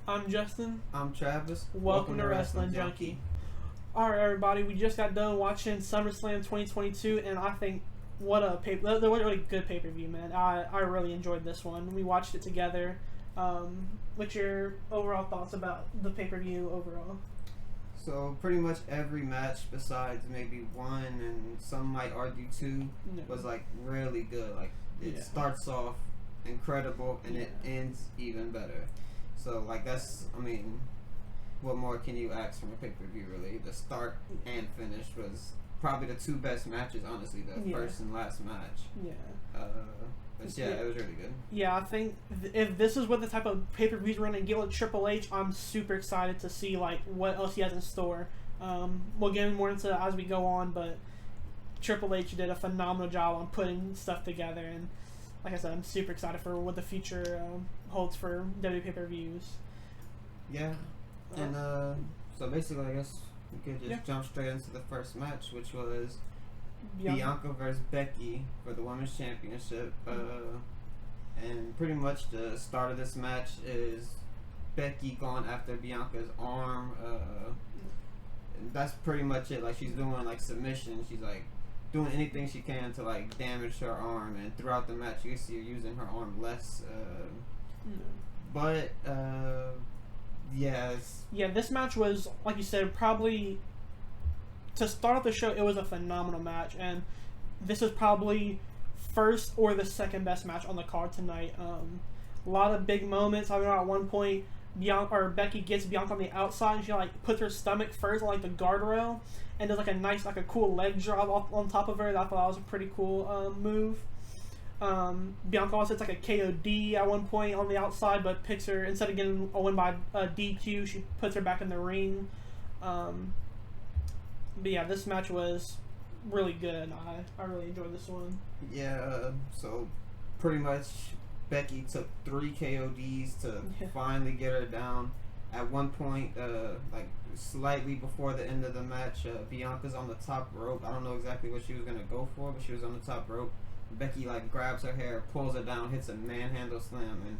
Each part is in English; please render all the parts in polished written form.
I'm Justin. I'm Travis. Welcome to Wrestling Junkie. Alright, everybody, we just got done watching SummerSlam 2022, and I think what a really good pay-per-view, man. I really enjoyed this one. We watched it together. What's your overall thoughts about the pay-per-view overall? So pretty much every match besides maybe one and some might argue two was like really good. Like it starts off incredible and it ends even better. So like what more can you ask from a pay-per-view really? The start and finish was probably the two best matches, honestly, the first and last match. But it was really good. Yeah, I think if this is what the type of pay-per-views we're going to get with Triple H, I'm super excited to see like what else he has in store. We'll get more into it as we go on, but Triple H did a phenomenal job on putting stuff together, and like I said, I'm super excited for what the future holds for WWE pay-per-views. Yeah, and so basically, I guess we could just jump straight into the first match, which was Bianca versus Becky for the Women's Championship. And pretty much the start of this match is Becky going after Bianca's arm. And that's pretty much it. Like she's doing like submission. She's like doing anything she can to like damage her arm. And throughout the match, you can see her using her arm less. This match was, like you said, probably to start off the show. It was a phenomenal match, and this is probably first or the second best match on the card tonight. A lot of big moments. I remember at one point, Becky gets Bianca on the outside, and she like puts her stomach first on like the guardrail, and does like a cool leg drop on top of her. I thought that was a pretty cool move. Bianca also hits like a KOD at one point on the outside, but picks her, instead of getting a win by DQ, she puts her back in the ring. But yeah, this match was really good. I really enjoyed this one. Yeah, so pretty much Becky took 3 KODs to finally get her down. At one point, like slightly before the end of the match, Bianca's on the top rope. I don't know exactly what she was going to go for, but she was on the top rope. Becky like grabs her hair, pulls her down, hits a manhandle slam, and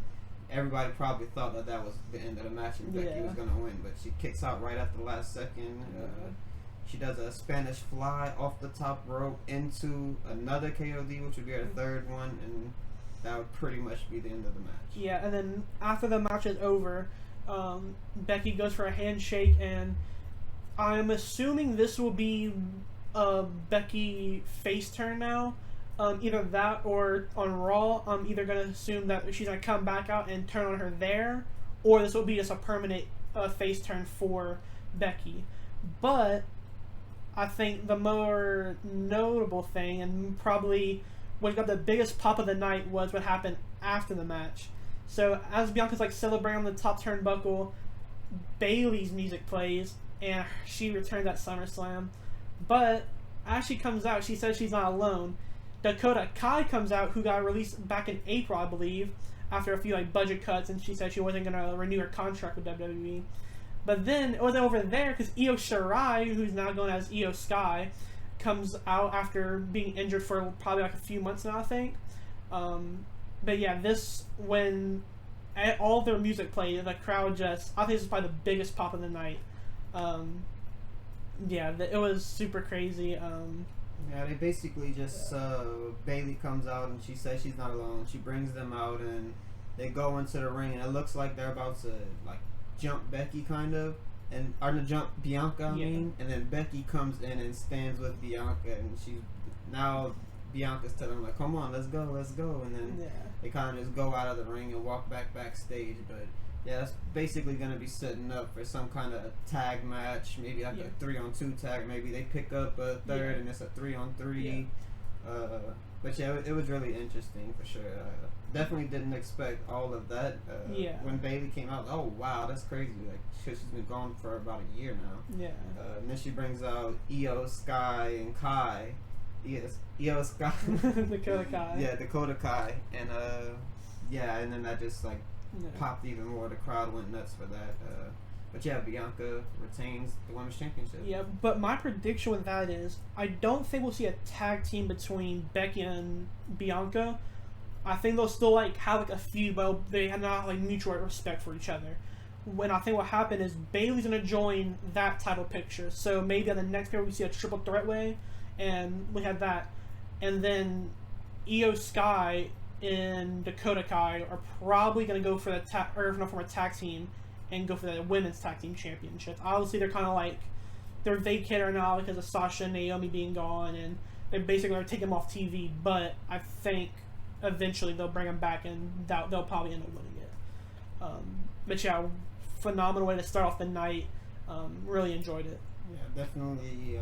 everybody probably thought that was the end of the match and Becky was going to win, but she kicks out right at the last second. She does a Spanish fly off the top rope into another KOD, which would be her third one, and that would pretty much be the end of the match. Yeah, and then after the match is over, Becky goes for a handshake, and I'm assuming this will be a Becky face turn now. Either that or on Raw, I'm either going to assume that she's going to come back out and turn on her there, or this will be just a permanent face turn for Becky. But I think the more notable thing, and probably what got the biggest pop of the night, was what happened after the match. So as Bianca's like celebrating on the top turnbuckle, Bayley's music plays, and she returns at SummerSlam. But as she comes out, she says she's not alone. Dakota Kai comes out, who got released back in April, I believe, after a few like budget cuts, and she said she wasn't going to renew her contract with WWE. But then it was over there because Io Shirai, who's now known as Io Sky, comes out after being injured for probably like a few months now, I think. But yeah, when all their music played, the crowd I think this is probably the biggest pop of the night. It was super crazy. Yeah, they basically just Bayley comes out and she says she's not alone. She brings them out and they go into the ring, and it looks like they're about to like jump Becky or to jump Bianca. And then Becky comes in and stands with Bianca, and Bianca's telling them like, "Come on, let's go," and then they kind of just go out of the ring and walk backstage. But yeah, that's basically going to be setting up for some kind of tag match, maybe like a 3-on-2 tag. Maybe they pick up a third and it's a 3-on-3. But yeah, it was really interesting for sure. Definitely didn't expect all of that. When Bayley came out, oh wow, that's crazy. Like she's been gone for about a year now. And then she brings out Io Sky and Kai. Io Sky. Dakota Kai. Yeah, Dakota Kai. And and then that just like popped even more. The crowd went nuts for that. But yeah, Bianca retains the Women's Championship. Yeah, but my prediction with that is I don't think we'll see a tag team between Becky and Bianca. I think they'll still like have like a feud, but they have not like mutual respect for each other. when I think what happened is Bailey's gonna join that title picture. So maybe on the next pair we see a triple threat way, and we had that, and then Io Sky and Dakota Kai are probably gonna go for the from a tag team and go for the women's tag team championships. Obviously, they're kind of like they're vacated right now because of Sasha and Naomi being gone, and they're basically going to take them off TV. But I think eventually they'll bring them back, and they'll probably end up winning it. But yeah, phenomenal way to start off the night. Really enjoyed it. Yeah, definitely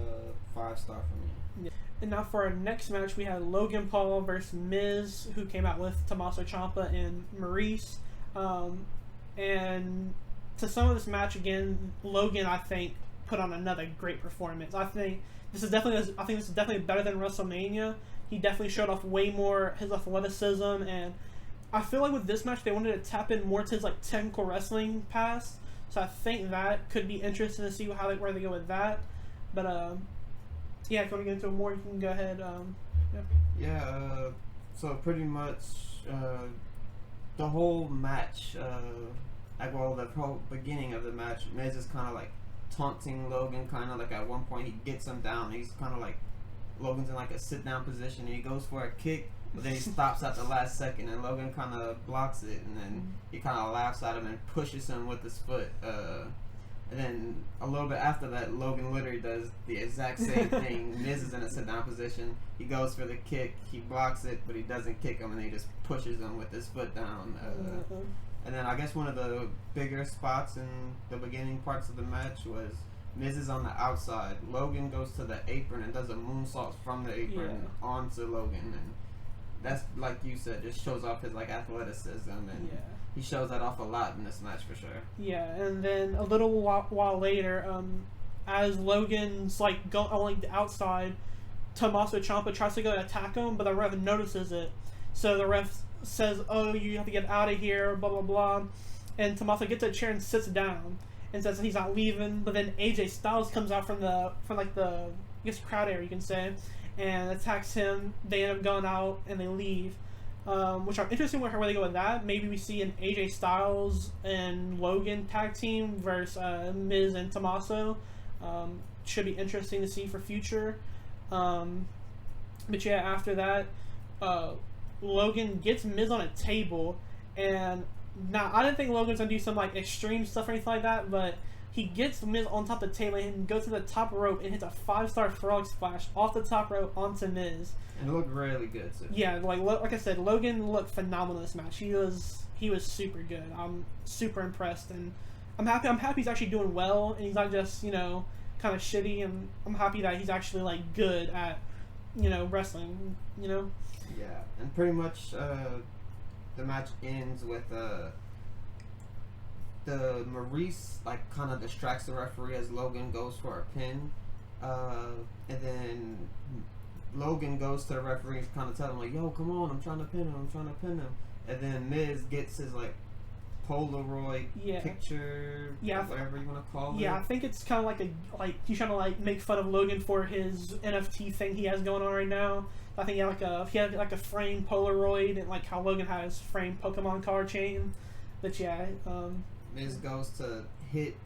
5-star for me. Yeah. And now for our next match, we had Logan Paul versus Miz, who came out with Tommaso Ciampa and Maurice. And to sum up this match again, Logan, I think, put on another great performance. I think this is definitely better than WrestleMania. He definitely showed off way more his athleticism, and I feel like with this match they wanted to tap in more to his like technical wrestling past. So I think that could be interesting to see where they go with that. But yeah, if you want to get into it more, you can go ahead. So pretty much the whole match, the whole beginning of the match, Miz is kind of like taunting Logan, kind of like at one point he gets him down. He's kind of like Logan's in like a sit down position, and he goes for a kick, but then he stops at the last second, and Logan kind of blocks it, and then he kind of laughs at him and pushes him with his foot. And then a little bit after that, Logan literally does the exact same thing. Miz is in a sit down position. He goes for the kick, he blocks it, but he doesn't kick him, and he just pushes him with his foot down. And then I guess one of the bigger spots in the beginning parts of the match was Miz is on the outside. Logan goes to the apron and does a moonsault from the apron onto Logan, and that's, like you said, just shows off his like athleticism, and he shows that off a lot in this match for sure. Yeah, and then a little while later, as Logan's like going on the outside, Tommaso Ciampa tries to go attack him, but the ref notices it. So the ref says, "Oh, you have to get out of here," blah blah blah, and Tommaso gets a chair and sits down and says he's not leaving. But then AJ Styles comes out from the I guess crowd area, you can say, and attacks him. They end up going out and they leave, which are interesting where they go with that. Maybe we see an AJ Styles and Logan tag team versus Miz and Tommaso. Should be interesting to see for future. But yeah, after that, Logan gets Miz on a table, and now I didn't think Logan's gonna do some like extreme stuff or anything like that, but he gets Miz on top of the table and goes to the top rope and hits a 5-star frog splash off the top rope onto Miz. And it looked really good too. Yeah, like I said, Logan looked phenomenal in this match. He was super good. I'm super impressed, and I'm happy he's actually doing well, and he's not just kind of shitty. And I'm happy that he's actually like good at wrestling. Yeah, and pretty much the match ends with the Maurice like kind of distracts the referee as Logan goes for a pin, and then Logan goes to the referee kind of telling him like, "Yo, come on, I'm trying to pin him," and then Miz gets his like Polaroid picture, whatever you want to call it. Yeah, I think it's kind of like he's trying to like make fun of Logan for his NFT thing he has going on right now. I think he had a framed Polaroid, and like how Logan has framed Pokemon card chain. But yeah, Miz goes to hit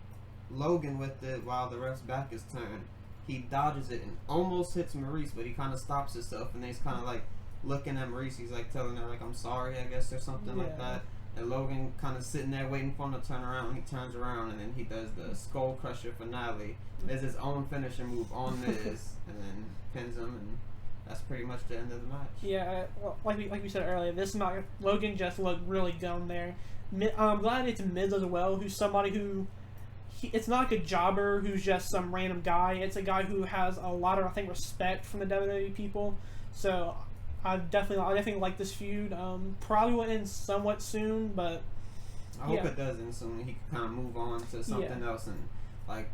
Logan with it while the ref's back is turned. He dodges it and almost hits Maurice, but he kind of stops himself, and then he's kind of like looking at Maurice. He's like telling her like, "I'm sorry," I guess, or something like that. And Logan kind of sitting there waiting for him to turn around. He turns around, and then he does the Skull Crusher finale. There's his own finishing move on Miz, and then pins him, and that's pretty much the end of the match. Yeah, well, like we said earlier, this match, Logan just looked really good on there. I'm glad it's Miz as well, who's somebody who, it's not like a jobber who's just some random guy. It's a guy who has a lot of, I think, respect from the WWE people. So I definitely like this feud. Probably will end somewhat soon, but I hope it does end soon. He can kind of move on to something else, and like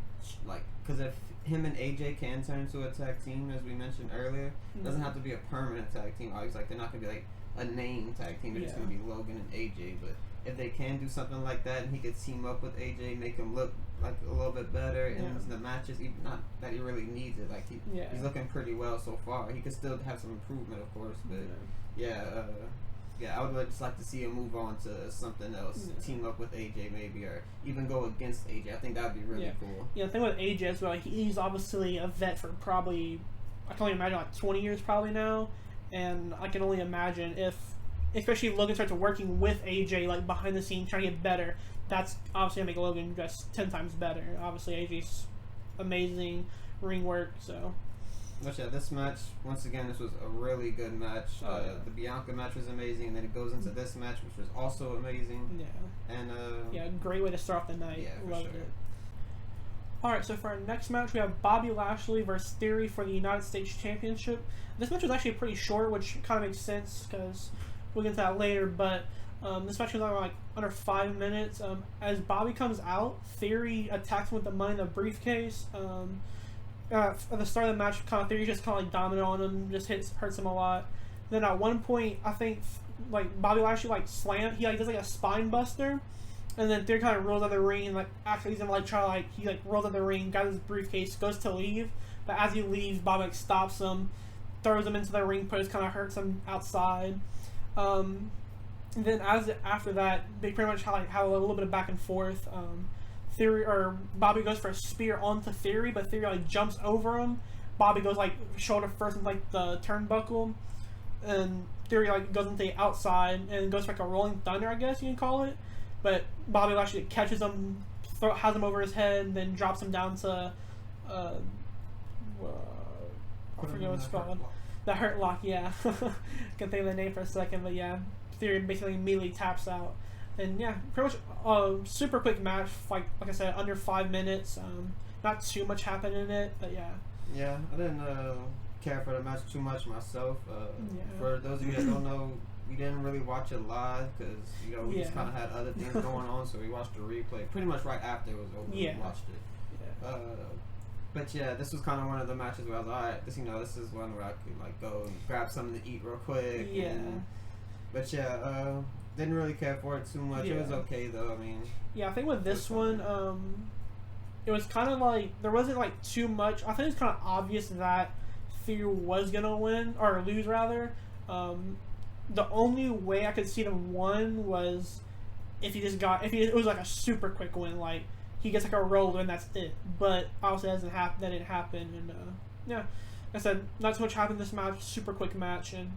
because if him and AJ can turn into a tag team, as we mentioned earlier, it doesn't have to be a permanent tag team. Always like they're not gonna be like a name tag team. They're just gonna be Logan and AJ. But if they can do something like that, and he could team up with AJ, make him look like a little bit better in the matches, even not that he really needs it. Like he's looking pretty well so far. He could still have some improvement, of course, but Yeah, I would just like to see him move on to something else, team up with AJ maybe, or even go against AJ. I think that would be really cool. Yeah, the thing with AJ as well, he's obviously a vet for probably, I can only imagine, like 20 years probably now, and I can only imagine if, especially if Logan starts working with AJ, like behind the scenes, trying to get better, that's obviously going to make Logan just 10 times better. Obviously, AJ's amazing ring work, so. But yeah, this match, once again, this was a really good match. The Bianca match was amazing, and then it goes into this match, which was also amazing. Yeah. And yeah, great way to start off the night. Yeah, Loved sure. it. Alright, so for our next match, we have Bobby Lashley versus Theory for the United States Championship. This match was actually pretty short, which kind of makes sense, because we'll get to that later, but this match was only like under 5 minutes. As Bobby comes out, Theory attacks him with the money in the briefcase. At the start of the match, kind of Theory just kind of like dominant on him, just hurts him a lot. Then at one point, I think like Bobby Lashley like he like does like a spine buster, and then Theory kind of rolls out of the ring, and like actually he's gonna like try like he like rolls out of the ring, got his briefcase, goes to leave, but as he leaves, Bobby like stops him, throws him into the ring post, kind of hurts him outside. And then after that, they pretty much have a little bit of back and forth. Theory or Bobby goes for a spear onto Theory, but Theory like jumps over him. Bobby goes like shoulder first into like the turnbuckle, and Theory like goes into the outside and goes for like a rolling thunder, I guess you can call it. But Bobby actually catches him, has him over his head, and then drops him down to I forget what it's called. The Hurt Lock, yeah. Can't think of the name for a second, but yeah, Theory basically immediately taps out. And yeah, pretty much super quick match, like I said, under 5 minutes. Not too much happened in it, but yeah. Yeah, I didn't care for the match too much myself. Yeah. For those of you that don't know, we didn't really watch it live because we just kind of had other things going on, so we watched the replay pretty much right after it was over. Yeah. We watched it. Yeah. But yeah, this was kind of one of the matches where I was like, alright, this is one where I could like go and grab something to eat real quick. Yeah. But yeah, didn't really care for it too much. Yeah. It was okay though. I mean. Yeah, I think with this one, it was kind of like there wasn't like too much. I think it's kind of obvious that Theory was gonna win or lose rather. The only way I could see them win was if it was like a super quick win, like he gets like a roller and that's it. But obviously that didn't happen, and yeah, like I said, not too much happened in this match. Super quick match. And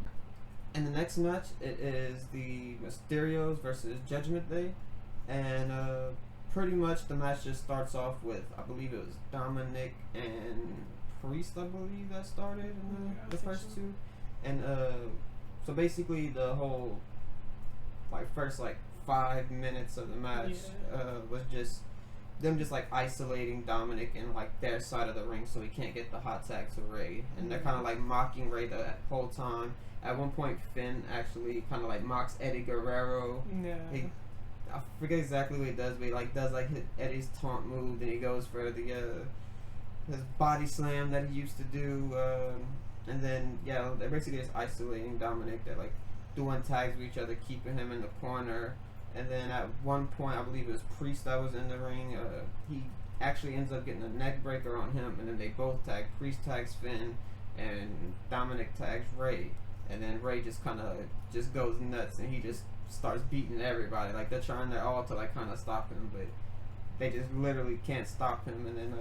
in the next match, it is the Mysterios versus Judgment Day, and pretty much the match just starts off with, I believe it was Dominic and Priest, I believe, that started in the first two, and so basically the whole first 5 minutes of the match was just them just isolating Dominic in their side of the ring so he can't get the hot tag to Ray, and they're kind of mocking Ray the whole time. At one point, Finn actually kind of mocks Eddie Guerrero. Yeah. I forget exactly what he does, but he does hit Eddie's taunt move, and he goes for the his body slam that he used to do, and then they're basically just isolating Dominic. They're doing tags with each other, keeping him in the corner. And then at one point, I believe it was Priest that was in the ring. He actually ends up getting a neck breaker on him, and then they both tag. Priest tags Finn, and Dominic tags Ray. And then Ray just kind of just goes nuts, and he just starts beating everybody. They're trying their all to kind of stop him, but they just literally can't stop him. And then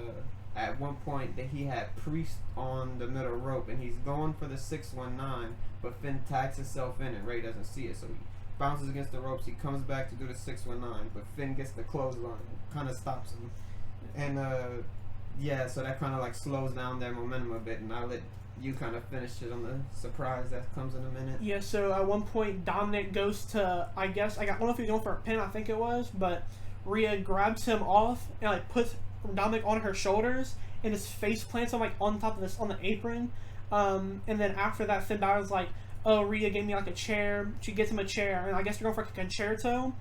at one point, that he had Priest on the middle rope, and he's going for the 619, but Finn tags himself in, and Ray doesn't see it, so he bounces against the ropes. He comes back to do the 619, but Finn gets the clothesline, kind of stops him, and so that kind of slows down their momentum a bit. And I'll let you kind of finish it on the surprise that comes in a minute. Yeah, so at one point Dominic goes to, I don't know if he's going for a pin, I think it was, but Rhea grabs him off and puts Dominic on her shoulders, and his face plants on top of this on the apron. And then after that, Finn Balor's oh, Rhea gave me a chair. She gets him a chair, and I guess they're going for a concerto.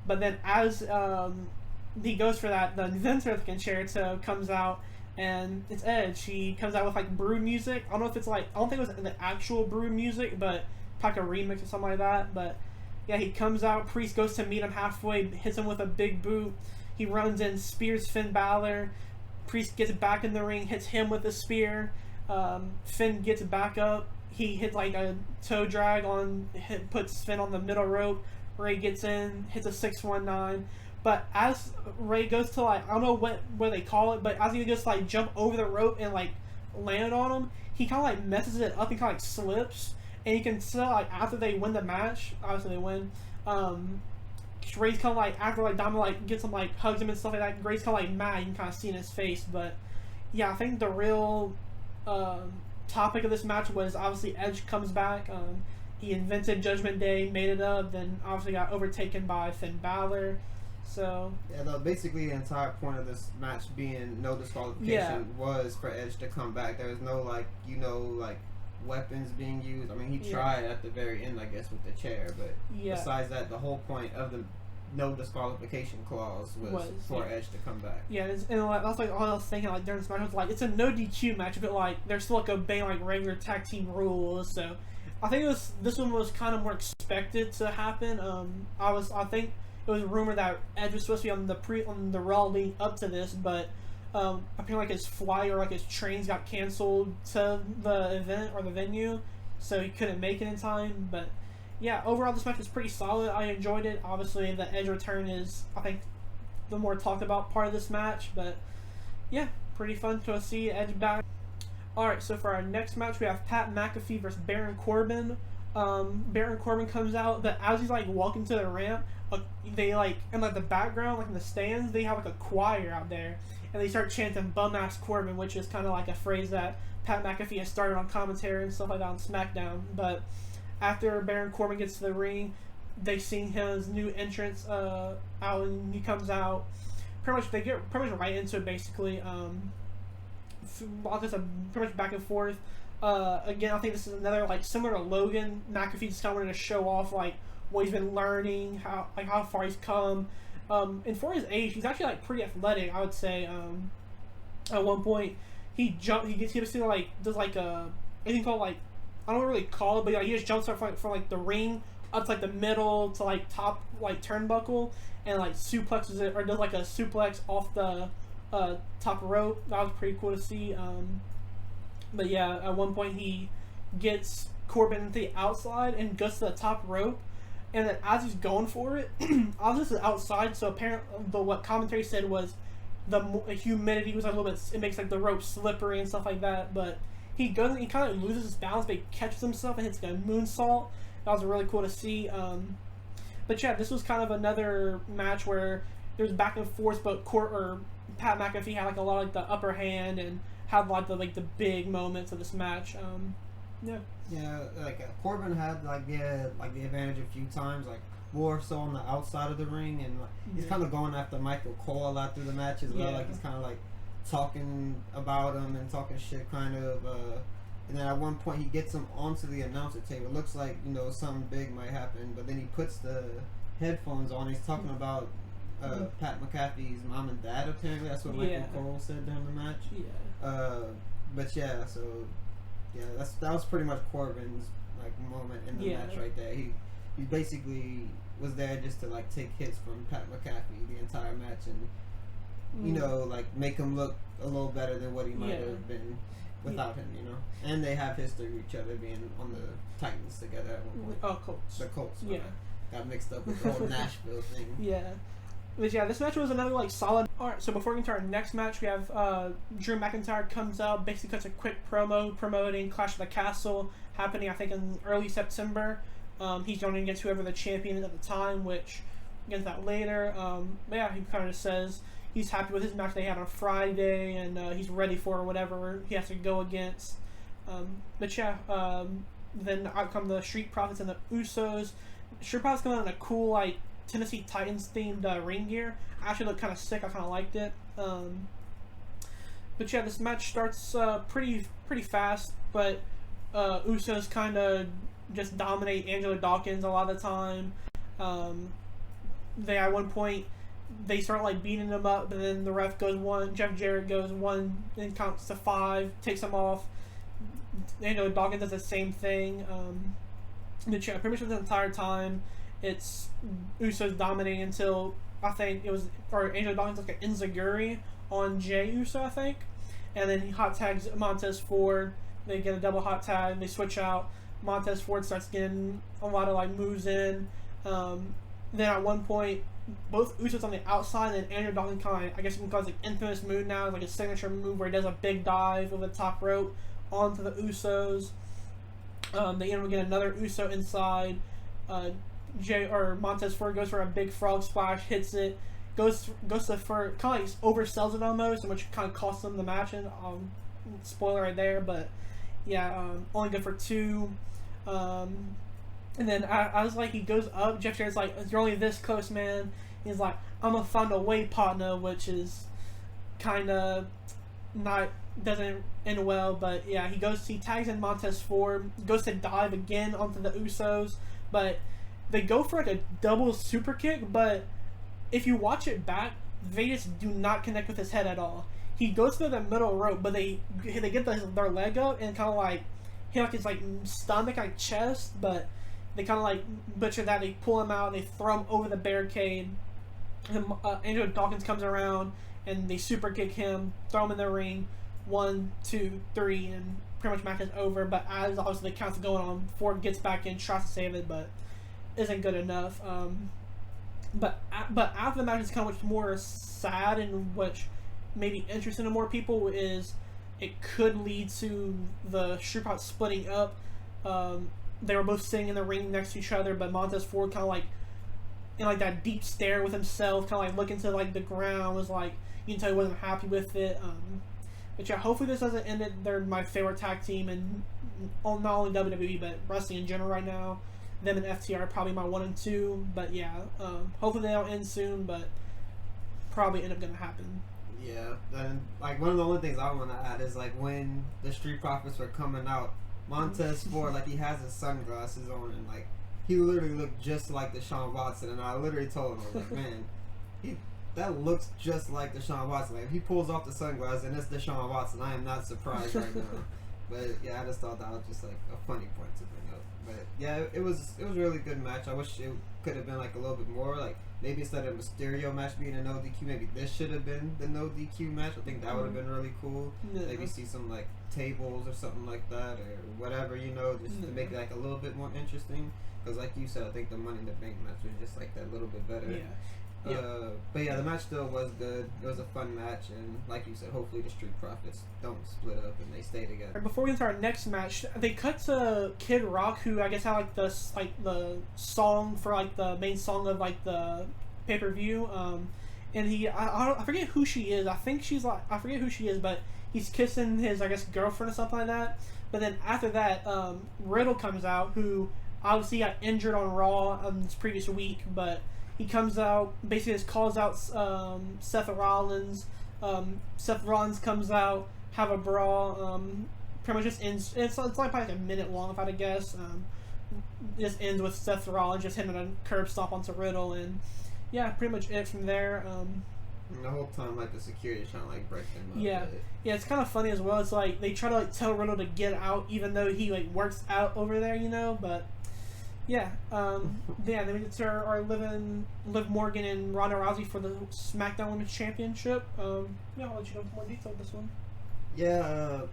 But then as he goes for that, the inventor of the concerto comes out, and it's Edge. He comes out with Brood music. I don't know if it's I don't think it was the actual Brood music, but a remix or something like that. But yeah, he comes out. Priest goes to meet him halfway, hits him with a big boot. He runs in, spears Finn Balor. Priest gets back in the ring, hits him with a spear. Finn gets back up. he hits like a toe drag puts Finn on the middle rope. Ray gets in, hits a 619. But as Ray goes to like, I don't know what they call it, but as he goes to like jump over the rope and like land on him, he kind of like messes it up and kind of like slips. And you can tell like after they win the match, obviously they win. Ray's kind of like after like Diamond like gets him like hugs him and stuff like that. Ray's kind of like mad. You can kind of see in his face. But yeah, I think the real topic of this match was obviously Edge comes back. He invented Judgment Day, made it up, then obviously got overtaken by Finn Balor. So yeah, basically the entire point of this match being no disqualification was for Edge to come back. There was no like weapons being used. I mean, he tried at the very end, I guess, with the chair, but besides that, the whole point of the no disqualification clause was for Edge to come back. Yeah, and that's like all I was thinking like during this match. I was like, it's a no DQ match, but like they're still like obeying like regular tag team rules. So I think this one was kind of more expected to happen. I think it was rumored that Edge was supposed to be on the Raw leading up to this, but apparently like his flight or like his trains got canceled to the event or the venue, so he couldn't make it in time. But yeah, overall this match was pretty solid. I enjoyed it. Obviously the Edge return is, I think, the more talked about part of this match, but yeah, pretty fun to see Edge back. Alright, so for our next match we have Pat McAfee versus Baron Corbin. Baron Corbin comes out, but as he's like walking to the ramp, they like in like the background, like in the stands, they have like a choir out there, and they start chanting "bum ass Corbin," which is kind of like a phrase that Pat McAfee has started on commentary and stuff like that on SmackDown. But after Baron Corbin gets to the ring, they sing his new entrance out, and he comes out. They get pretty much right into it basically. Just pretty much back and forth. Again, I think this is another like similar to Logan. McAfee just kind of wanted to show off like what he's been learning, how far he's come. And for his age, he's actually like pretty athletic, I would say. At one point, he basically like does like a anything called like, I don't really call it, but like, he just jumps up from like the ring up to like the middle to like top like turnbuckle and like suplexes it, or does like a suplex off the top rope. That was pretty cool to see. But yeah, at one point he gets Corbin to the outside and goes to the top rope, and then as he's going for it, obviously it's outside, so apparently what commentary said was the humidity was a little bit, it makes like the rope slippery and stuff like that, but he kind of loses his balance, but he catches himself and hits like a moonsault. That was really cool to see. But yeah, this was kind of another match where there was back and forth, but Pat McAfee had like a lot of like the upper hand and had like the big moments of this match. Yeah, like Corbin had like the advantage a few times, like more so on the outside of the ring, and like, he's kind of going after Michael Cole a lot through the match as well. Like he's kind of like talking about him and talking shit, kind of. And then at one point he gets him onto the announcer table. It looks like something big might happen, but then he puts the headphones on. He's talking about Pat McAfee's mom and dad. Apparently, that's what Michael Cole said during the match. But yeah, so yeah, that was pretty much Corbin's like moment in the match right there. He basically was there just to like take hits from Pat McAfee the entire match and like make him look a little better than what he might have been without him, And they have history with each other being on the Titans together at one point. Oh, Colts. The Colts. Got mixed up with the whole Nashville thing. But yeah, this match was another like solid. Alright, so before we get to our next match, we have Drew McIntyre comes out, basically cuts a quick promo promoting Clash of the Castle happening, I think, in early September. He's going against whoever the champion is at the time, which we'll get to that later. But yeah, he kind of just says he's happy with his match they had on Friday, and he's ready for whatever he has to go against. But yeah, then out come the Street Profits and the Usos. Street Profits come out in a cool like Tennessee Titans themed ring gear. Actually looked kind of sick. I kind of liked it. But yeah, this match starts pretty fast, but Usos kind of just dominate Angelo Dawkins a lot of the time. They at one point they start like beating him up, but then the ref goes one. Jeff Jarrett goes one, then counts to 5, takes him off. Angelo Dawkins does the same thing. But yeah, pretty much for the entire time, it's Usos dominating until I think it was, or Angelo Dawkins like an enziguri on Jey Uso, I think, and then he hot tags Montez Ford, They get a double hot tag. They switch out. Montez Ford starts getting a lot of like moves in. Then at one point, both Usos on the outside, and Andrew Dawkins kind of, I guess you can call it like infamous move now, like a signature move where he does a big dive over the top rope onto the Usos. They end up getting another Uso inside. Montez Ford goes for a big frog splash, hits it, goes to for kind of like oversells it almost, which kind of costs them the match. And spoiler right there, but yeah, only good for 2. And then I was like, he goes up. Jeff Jarrett's like, "You're only this close, man." He's like, "I'm gonna find a way, partner," which is kind of doesn't end well. But yeah, he tags in Montez Ford, goes to dive again onto the Usos, but they go for like a double super kick. But if you watch it back, they just do not connect with his head at all. He goes to the middle rope, but they get their leg up and kind of like hit like his like stomach, like chest, but they kind of like butcher that. They pull him out and they throw him over the barricade. And Andrew Dawkins comes around and they super kick him, throw him in the ring. 1, 2, 3, and pretty much match is over. But as obviously the count's going on, Ford gets back in, tries to save it, but isn't good enough. But after the match is kind of much more sad, and which maybe interesting to more people is it could lead to the Street Profits splitting up. They were both sitting in the ring next to each other, but Montez Ford kind of like in like that deep stare with himself, kind of like looking to like the ground, was like, you can tell he wasn't happy with it. But yeah, hopefully this doesn't end it. They're my favorite tag team, and not only WWE but wrestling in general right now. Them and FTR are probably my 1 and 2. But yeah, hopefully they don't end soon, but probably end up gonna happen. Yeah, and like one of the only things I want to add is like when the Street Profits were coming out, Montez Ford, like he has his sunglasses on, and like he literally looked just like Deshaun Watson, and I literally told him, I was like, man, that looks just like Deshaun Watson. Like if he pulls off the sunglasses and it's Deshaun Watson, I am not surprised right now. But yeah, I just thought that was just like a funny point to bring up. But yeah, it was a really good match. I wish it could have been like a little bit more, like maybe instead of Mysterio match being a no DQ, maybe this should have been the no DQ match. I think that would have been really cool. Yeah. Maybe see some like tables or something like that, or whatever, just to make it like a little bit more interesting. Because like you said, I think the Money in the Bank match was just like that little bit better. Yeah. But yeah, the match still was good. It was a fun match, and like you said, hopefully the Street Profits don't split up and they stay together. Before we get to our next match, they cut to Kid Rock, who I guess had like the song for like the main song of like the pay-per-view. And I forget who she is. I forget who she is, but he's kissing his, I guess, girlfriend or something like that. But then after that, Riddle comes out, who obviously got injured on Raw this previous week, but he comes out, basically just calls out Seth Rollins. Seth Rollins comes out, have a brawl. Pretty much just ends. It's like probably like a minute long, if I had to guess. Just ends with Seth Rollins just hitting a curb stomp onto Riddle, and yeah, pretty much it from there. The whole time, like the security trying to like break them up. Yeah, yeah, it's kind of funny as well. It's like they try to like tell Riddle to get out, even though he like works out over there, but. Yeah, then we get to our Liv Morgan and Ronda Rousey for the SmackDown Women's Championship. I'll let you go into more detail with this one. Yeah,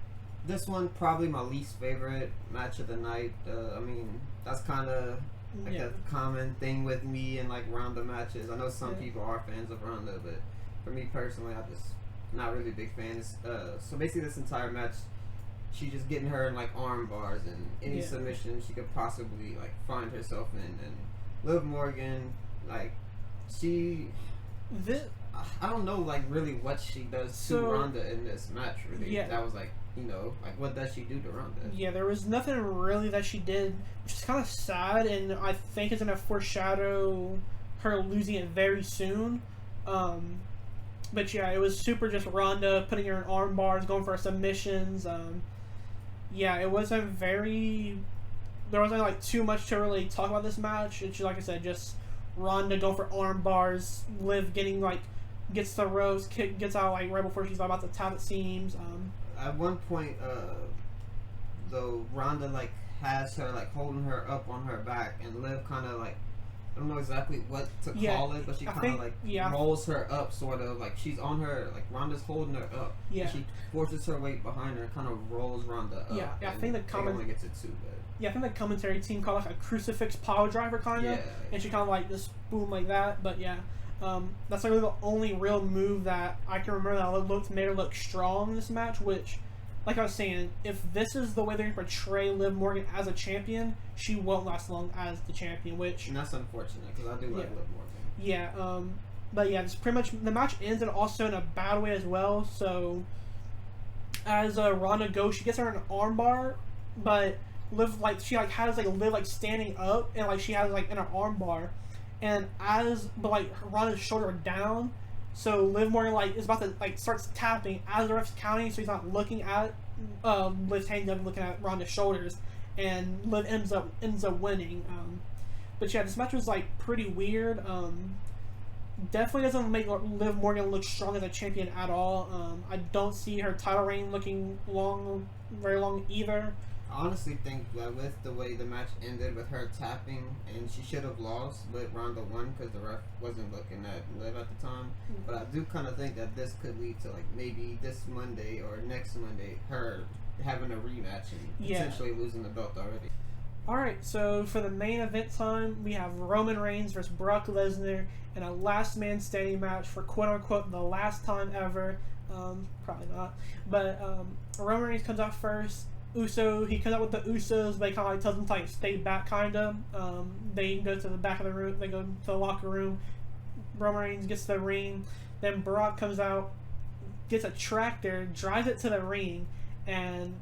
this one probably my least favorite match of the night. I mean, that's kind of like a common thing with me and like Ronda matches. I know some people are fans of Ronda, but for me personally, I'm just not really big fans. So basically, this entire match, she's just getting her in like arm bars and any submission she could possibly like find herself in. And Liv Morgan, like I don't know like really what she does to Ronda in this match. Really, that was like like what does she do to Ronda? Yeah, there was nothing really that she did, which is kind of sad, and I think it's gonna foreshadow her losing it very soon. But yeah, it was super just Ronda putting her in arm bars, going for submissions. Yeah, it wasn't very. There wasn't like too much to really talk about this match. It's just, like I said, just Ronda going for arm bars. Liv gets the ropes, gets out like right before she's about to tap, it seems. At one point, though, Ronda like has her like holding her up on her back, and Liv kind of like I don't know exactly what to call it, but she kind of like rolls her up, sort of like she's on her, like Ronda's holding her up. Yeah. And she forces her weight behind her, kind of rolls Ronda up. Yeah, I think the only gets it too bad. Yeah, I think the commentary team called like a crucifix power driver kind of, and she kind of like just boom like that. But yeah, that's like really the only real move that I can remember that made her look strong in this match. Which, like I was saying, if this is the way they're going to portray Liv Morgan as a champion, she won't last long as the champion. Which, and that's unfortunate because I do like Liv Morgan. Yeah, but yeah, it's pretty much the match ends, and also in a bad way as well. So as Ronda goes, she gets her an armbar, but Liv she has Liv standing up, and she has in her armbar, and Ronda's shoulder down, so Liv Morgan is about to starts tapping as the ref's counting, so he's not looking at Liv's hands up, looking at Ronda's shoulders, and Liv ends up winning. But yeah, this match was pretty weird. Definitely doesn't make Liv Morgan look strong as a champion at all. I don't see her title reign looking very long either. I honestly think that with the way the match ended with her tapping, and she should have lost, but Ronda won because the ref wasn't looking at Liv at the time. But I do kind of think that this could lead to maybe this Monday or next Monday her having a rematch and potentially losing the belt already. Alright, so for the main event time, we have Roman Reigns versus Brock Lesnar in a last man standing match for quote-unquote the last time ever. Probably not. But Roman Reigns comes out first. He comes out with the Usos, but he kind of tells them to stay back, kind of. They go to the back of the room. They go to the locker room. Roman Reigns gets to the ring. Then Brock comes out, gets a tractor, drives it to the ring, and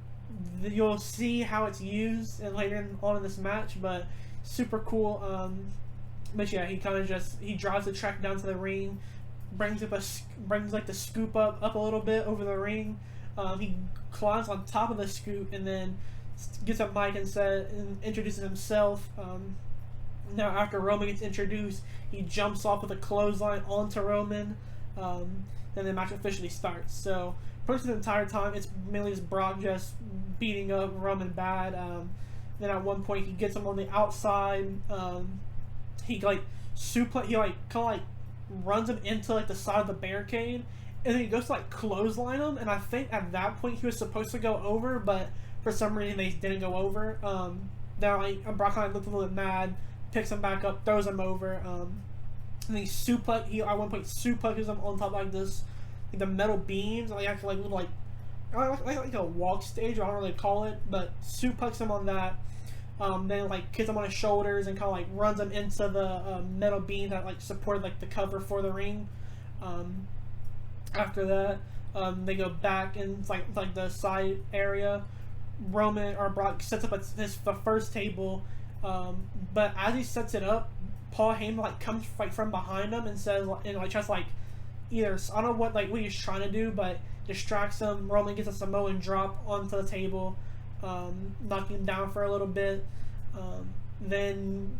you'll see how it's used and later on in this match, but super cool. But yeah, he drives the track down to the ring, brings the scoop up a little bit over the ring. He climbs on top of the scoop and then gets a mic and introduces himself. Now after Roman gets introduced, he jumps off with a clothesline onto Roman. Then the match officially starts. So pretty much the entire time, it's mainly just Brock just beating up Roman bad. Then at one point, he gets him on the outside. He runs him into the side of the barricade, and then he goes to clothesline him. And I think at that point he was supposed to go over, but for some reason they didn't go over. Then Brock looked a little bit mad, picks him back up, throws him over. And then he at one point suplexes him on top this. The metal beams, actually little like a walk stage, I don't really call it, but suplex him on that. Then kicks him on his shoulders and kind of runs him into the metal beam that support the cover for the ring. After that, they go back in the side area. Roman or Brock sets up the first table, but as he sets it up, Paul Heyman comes from behind him and says tries either I don't know what he's trying to do, but distracts him. Roman gets a Samoan drop onto the table, knocking him down for a little bit. Then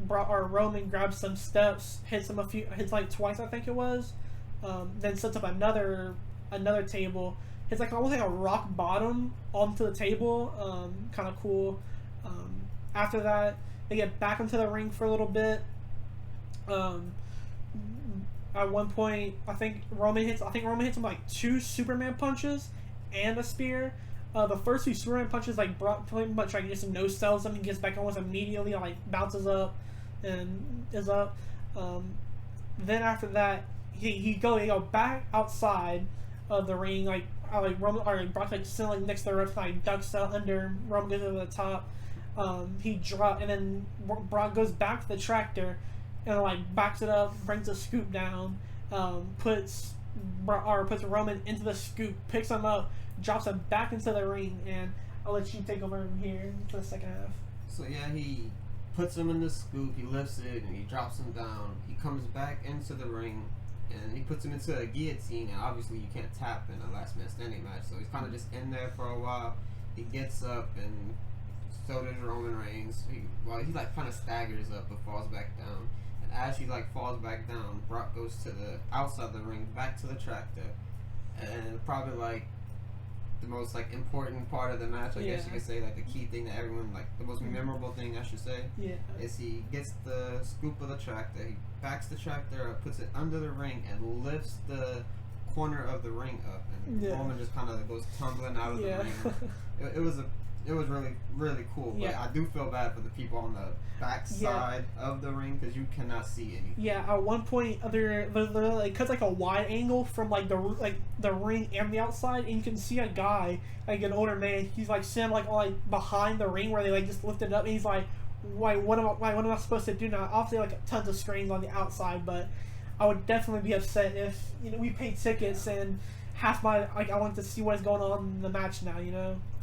Roman grabs some steps, hits twice, I think it was. Then sets up another table, hits almost a rock bottom onto the table. Kind of cool. After that, they get back into the ring for a little bit. At one point, I think Roman hits him 2 Superman punches and a spear. The first 2 Superman punches Brock pretty much just no sells him. He gets back almost immediately, bounces up and is up. Then after that, he go back outside of the ring, Roman or Brock sitting next to the ref, ducks out under. Roman goes over the top. He drop, and then Brock goes back to the tractor and backs it up, brings the scoop down, puts Roman into the scoop, picks him up, drops him back into the ring, and I'll let you take over from here for the second half. So yeah, he puts him in the scoop, he lifts it, and he drops him down. He comes back into the ring, and he puts him into a guillotine, and obviously you can't tap in a last man standing match, so he's kind of just in there for a while. He gets up, and so does Roman Reigns. He kind of staggers up but falls back down. And as he falls back down, Brock goes to the outside of the ring, back to the tractor, and probably the most like important part of the match. I guess you could say like the key thing that everyone like the most memorable thing I should say. Yeah. Is he gets the scoop of the tractor, he backs the tractor up, puts it under the ring, and lifts the corner of the ring up, and Roman just kind of goes tumbling out of the ring. It was really cool. But I do feel bad for the people on the back side of the ring because you cannot see anything. Yeah, at one point they're like cuts like a wide angle from like the ring and the outside, and you can see a guy, like an older man. He's like sitting like behind the ring where they like just lifted it up, and he's like, "Why? What am I supposed to do now?" Obviously, like tons of screens on the outside, but I would definitely be upset if we paid tickets and half my I want to see what's going on in the match now.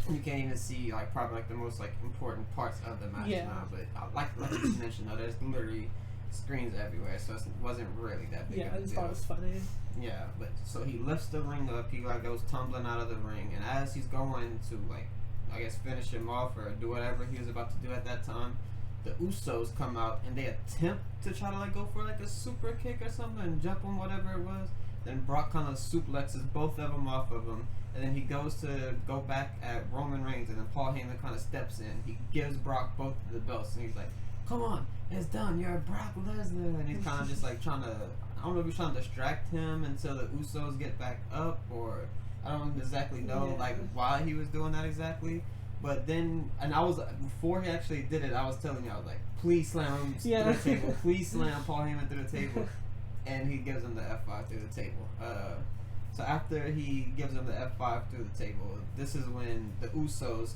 You can't even see like probably like the most like important parts of the match now, but like you mentioned, though, there's literally screens everywhere, so it wasn't really that big. I just thought it was funny. Yeah, but so he lifts the ring up, he like goes tumbling out of the ring, and as he's going to like I guess finish him off or do whatever he was about to do at that time, the Usos come out and they attempt to try to like go for like a super kick or something and jump on whatever it was. Then Brock kind of suplexes both of them off of him. And then he goes to go back at Roman Reigns, and then Paul Heyman kind of steps in. He gives Brock both of the belts, and he's like, "Come on, it's done. You're Brock Lesnar." And he's kind of just like trying to, I don't know if he's trying to distract him until the Usos get back up, or I don't exactly know like why he was doing that exactly. But then, and I was before he actually did it, I was telling you, I was like, "Please slam him through the table. Please slam Paul Heyman through the table." And he gives him the F5 through the table. So after he gives him the F5 through the table, this is when the Usos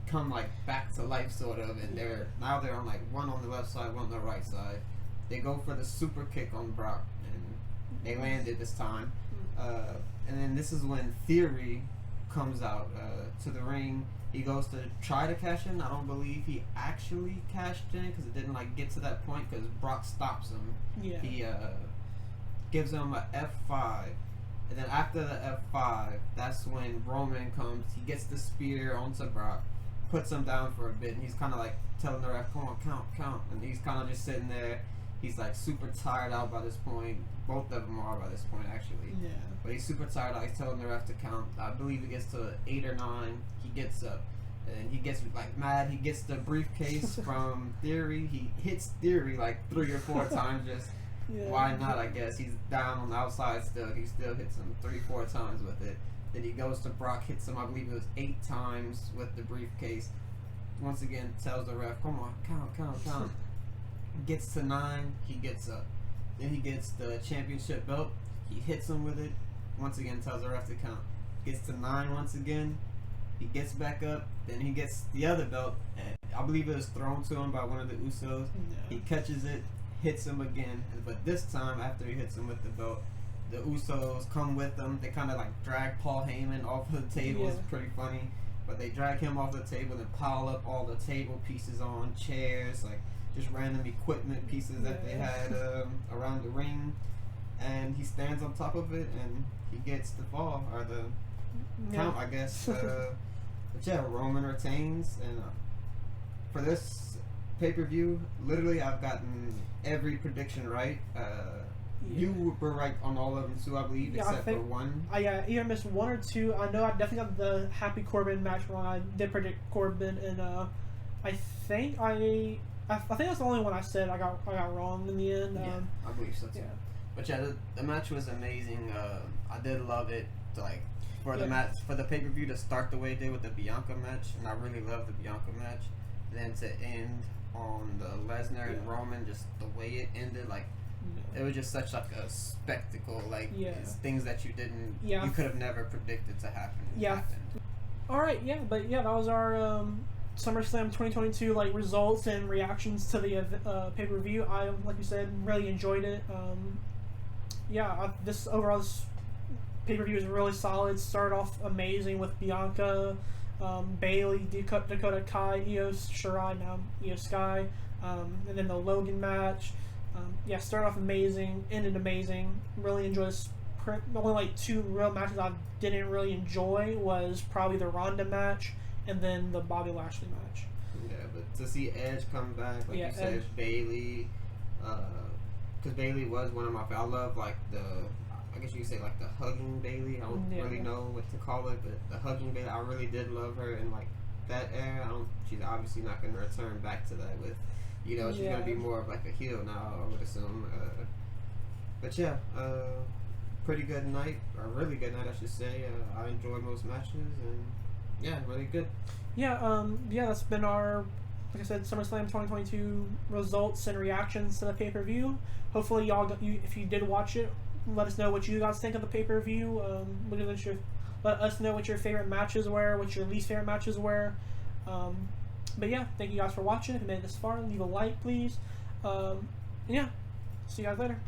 come like back to life sort of, and they're on like one on the left side, one on the right side. They go for the super kick on Brock, and they land it this time. And then this is when Theory comes out to the ring. He goes to try to cash in. I don't believe he actually cashed in because it didn't like get to that point because Brock stops him. Yeah. He gives him a F5. And then after the F5, that's when Roman comes. He gets the spear onto Brock, puts him down for a bit, and he's kind of like telling the ref, "Come on, count." And he's kind of just sitting there. He's like super tired out by this point. Both of them are by this point, actually. Yeah. But he's super tired out. He's telling the ref to count. I believe he gets to 8 or 9. He gets up. And he gets like mad. He gets the briefcase from Theory. He hits Theory like 3 or 4 times just. Why not, I guess. He's down on the outside still. He still hits him 3-4 times with it. Then he goes to Brock, hits him, I believe it was 8 times with the briefcase. Once again, tells the ref, "Come on, count." Gets to 9, he gets up. Then he gets the championship belt. He hits him with it. Once again, tells the ref to count. Gets to 9 once again. He gets back up. Then he gets the other belt. And I believe it was thrown to him by one of the Usos. He catches it. Hits him again, but this time after he hits him with the belt, the Usos come with him. They kind of like drag Paul Heyman off the table. It's pretty funny, but they drag him off the table and pile up all the table pieces on chairs, like just random equipment pieces that they had around the ring. And he stands on top of it and he gets the fall or the count, I guess. But yeah, Roman retains, and for this pay-per-view, literally I've gotten every prediction right. You were right on all of them too, I believe, except for one. I either missed 1 or 2. I know I definitely got the Happy Corbin match wrong. I did predict Corbin, and I think that's the only one I said I got wrong in the end. I believe so too. But yeah, the match was amazing. I did love it. Like for the match, for the pay-per-view to start the way it did with the Bianca match, and I really loved the Bianca match. Then to end on the Lesnar and Roman, just the way it ended, like it was just such like a spectacle, like it's things that you could have never predicted to happen. All right, but that was our SummerSlam 2022 like results and reactions to the pay-per-view. I, like you said, really enjoyed it. This pay-per-view is really solid. Started off amazing with Bianca, Bailey, Dakota Kai, Io Shirai, now Io Sky, and then the Logan match. Started off amazing, ended amazing. Really enjoyed this. The only like 2 real matches I didn't really enjoy was probably the Ronda match and then the Bobby Lashley match. Yeah, but to see Edge come back, like you said, Edge. Bailey, because Bailey was one of my favorites. I love like the, I guess you could say like the hugging Bailey. I don't really know what to call it, but the hugging Bailey, I really did love her in like that era. She's obviously not going to return back to that with, she's going to be more of like a heel now, I would assume. But yeah, pretty good night, or really good night, I should say. I enjoyed most matches, and yeah, really good. Yeah, that's been our, like I said, SummerSlam 2022 results and reactions to the pay-per-view. Hopefully, if you did watch it, let us know what you guys think of the pay-per-view. Let us know what your favorite matches were, what your least favorite matches were. But yeah, thank you guys for watching. If you made it this far, leave a like, please. Yeah, see you guys later.